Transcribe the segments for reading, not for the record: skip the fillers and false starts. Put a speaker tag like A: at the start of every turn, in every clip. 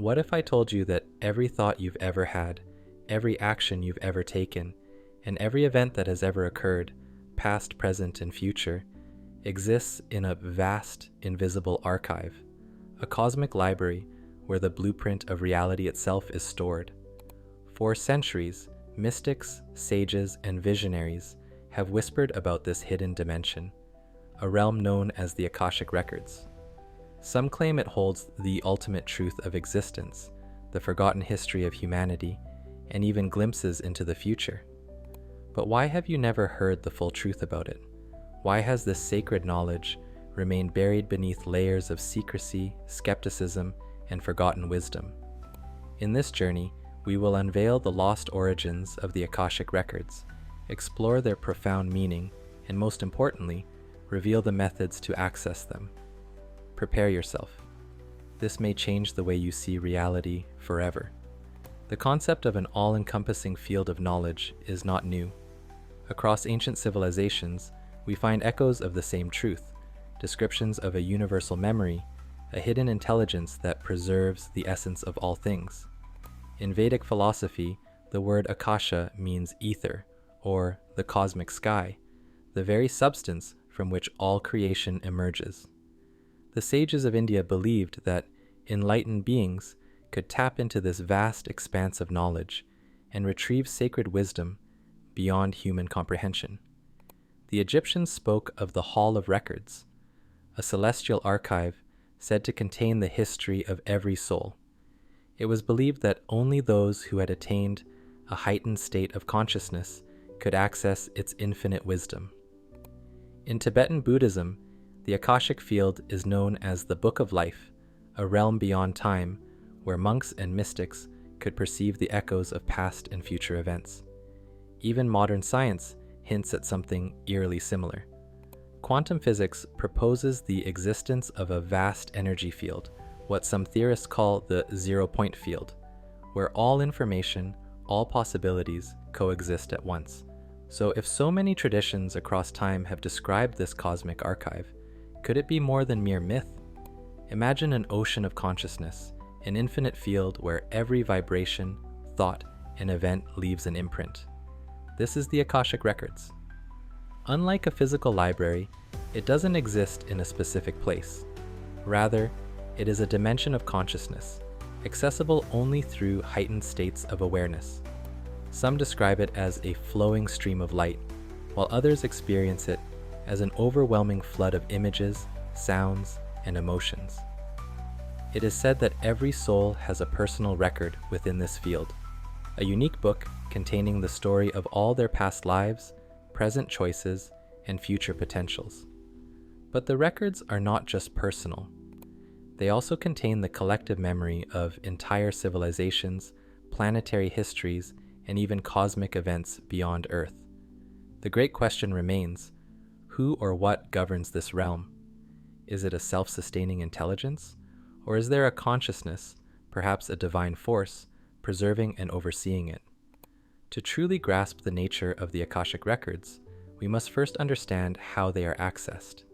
A: What if I told you that every thought you've ever had, every action you've ever taken, and every event that has ever occurred, past, present, and future, exists in a vast, invisible archive, a cosmic library where the blueprint of reality itself is stored? For centuries, mystics, sages, and visionaries have whispered about this hidden dimension, a realm known as the Akashic Records. Some claim it holds the ultimate truth of existence, the forgotten history of humanity, and even glimpses into the future. But why have you never heard the full truth about it? Why has this sacred knowledge remained buried beneath layers of secrecy, skepticism, and forgotten wisdom? In this journey, we will unveil the lost origins of the Akashic Records, explore their profound meaning, and most importantly, reveal the methods to access them. Prepare yourself. This may change the way you see reality forever. The concept of an all-encompassing field of knowledge is not new. Across ancient civilizations, we find echoes of the same truth, descriptions of a universal memory, a hidden intelligence that preserves the essence of all things. In Vedic philosophy, the word akasha means ether, or the cosmic sky, the very substance from which all creation emerges. The sages of India believed that enlightened beings could tap into this vast expanse of knowledge and retrieve sacred wisdom beyond human comprehension. The Egyptians spoke of the Hall of Records, a celestial archive said to contain the history of every soul. It was believed that only those who had attained a heightened state of consciousness could access its infinite wisdom. In Tibetan Buddhism, the Akashic field is known as the Book of Life, a realm beyond time where monks and mystics could perceive the echoes of past and future events. Even modern science hints at something eerily similar. Quantum physics proposes the existence of a vast energy field, what some theorists call the zero-point field, where all information, all possibilities coexist at once. So if so many traditions across time have described this cosmic archive, could it be more than mere myth? Imagine an ocean of consciousness, an infinite field where every vibration, thought, and event leaves an imprint. This is the Akashic Records. Unlike a physical library, it doesn't exist in a specific place. Rather, it is a dimension of consciousness, accessible only through heightened states of awareness. Some describe it as a flowing stream of light, while others experience it as an overwhelming flood of images, sounds, and emotions. It is said that every soul has a personal record within this field, a unique book containing the story of all their past lives, present choices, and future potentials. But the records are not just personal. They also contain the collective memory of entire civilizations, planetary histories, and even cosmic events beyond Earth. The great question remains, who or what governs this realm? Is it a self-sustaining intelligence? Or is there a consciousness, perhaps a divine force, preserving and overseeing it? To truly grasp the nature of the Akashic Records, we must first understand how they are accessed.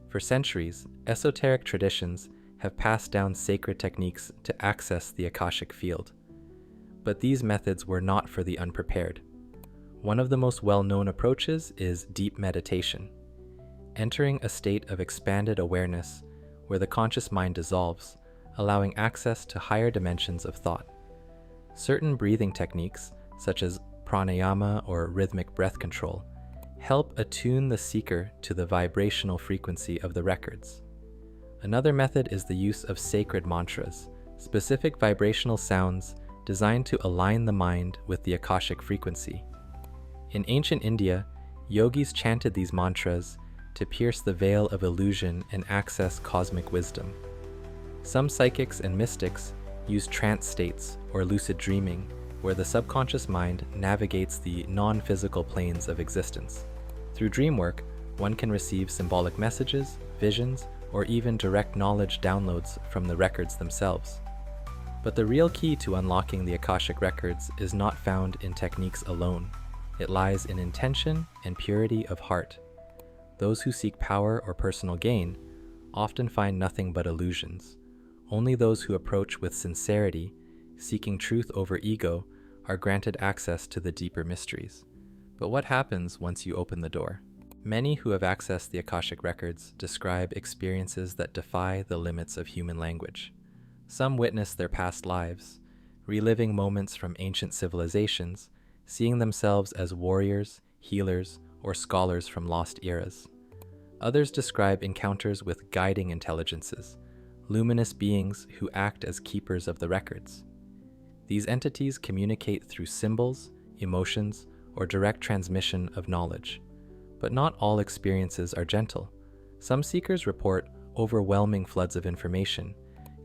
A: For centuries, esoteric traditions have passed down sacred techniques to access the Akashic field. But these methods were not for the unprepared. One of the most well-known approaches is deep meditation, entering a state of expanded awareness where the conscious mind dissolves, allowing access to higher dimensions of thought. Certain breathing techniques, such as pranayama or rhythmic breath control, help attune the seeker to the vibrational frequency of the records. Another method is the use of sacred mantras, specific vibrational sounds designed to align the mind with the Akashic frequency. In ancient India, yogis chanted these mantras to pierce the veil of illusion and access cosmic wisdom. Some psychics and mystics use trance states or lucid dreaming, where the subconscious mind navigates the non-physical planes of existence. Through dream work, one can receive symbolic messages, visions, or even direct knowledge downloads from the records themselves. But the real key to unlocking the Akashic Records is not found in techniques alone. It lies in intention and purity of heart. Those who seek power or personal gain often find nothing but illusions, Only those who approach with sincerity, seeking truth over ego, are granted access to the deeper mysteries. But what happens once you open the door? Many who have accessed the Akashic Records describe experiences that defy the limits of human language. Some witness their past lives, reliving moments from ancient civilizations, seeing themselves as warriors, healers, or scholars from lost eras. Others describe encounters with guiding intelligences, luminous beings who act as keepers of the records. These entities communicate through symbols, emotions, or direct transmission of knowledge. But not all experiences are gentle. Some seekers report overwhelming floods of information,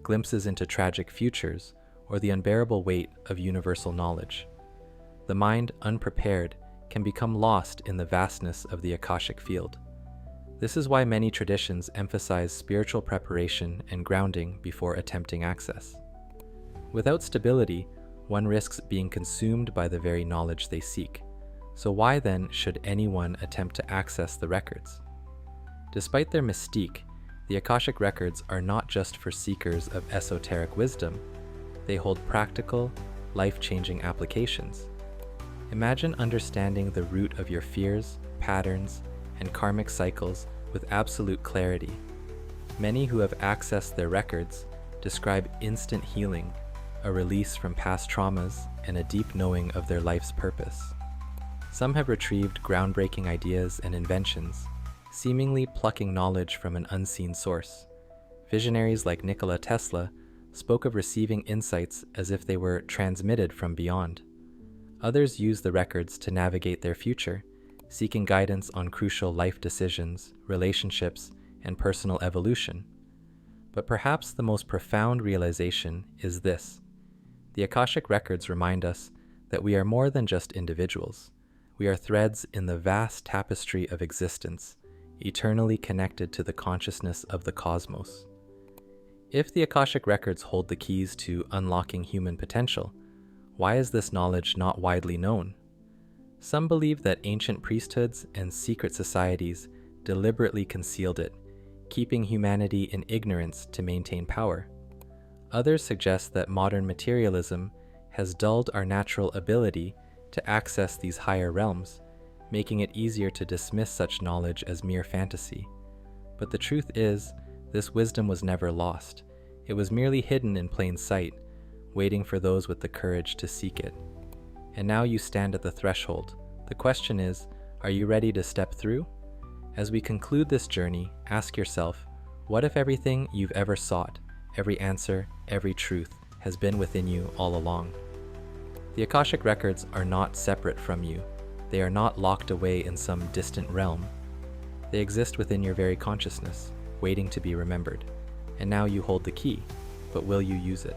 A: glimpses into tragic futures, or the unbearable weight of universal knowledge. The mind, unprepared, can become lost in the vastness of the Akashic field. This is why many traditions emphasize spiritual preparation and grounding before attempting access. Without stability, one risks being consumed by the very knowledge they seek. So why then should anyone attempt to access the records? Despite their mystique, the Akashic Records are not just for seekers of esoteric wisdom. They hold practical, life-changing applications. Imagine understanding the root of your fears, patterns, and karmic cycles with absolute clarity. Many who have accessed their records describe instant healing, a release from past traumas, and a deep knowing of their life's purpose. Some have retrieved groundbreaking ideas and inventions, seemingly plucking knowledge from an unseen source. Visionaries like Nikola Tesla spoke of receiving insights as if they were transmitted from beyond. Others use the records to navigate their future, seeking guidance on crucial life decisions, relationships, and personal evolution. But perhaps the most profound realization is this: the Akashic Records remind us that we are more than just individuals. We are threads in the vast tapestry of existence, eternally connected to the consciousness of the cosmos. If the Akashic Records hold the keys to unlocking human potential, why is this knowledge not widely known? Some believe that ancient priesthoods and secret societies deliberately concealed it, keeping humanity in ignorance to maintain power. Others suggest that modern materialism has dulled our natural ability to access these higher realms, making it easier to dismiss such knowledge as mere fantasy. But the truth is, this wisdom was never lost. It was merely hidden in plain sight, waiting for those with the courage to seek it. And now you stand at the threshold. The question is, are you ready to step through? As we conclude this journey, ask yourself, what if everything you've ever sought, every answer, every truth, has been within you all along? The Akashic Records are not separate from you. They are not locked away in some distant realm. They exist within your very consciousness, waiting to be remembered. And now you hold the key, but will you use it?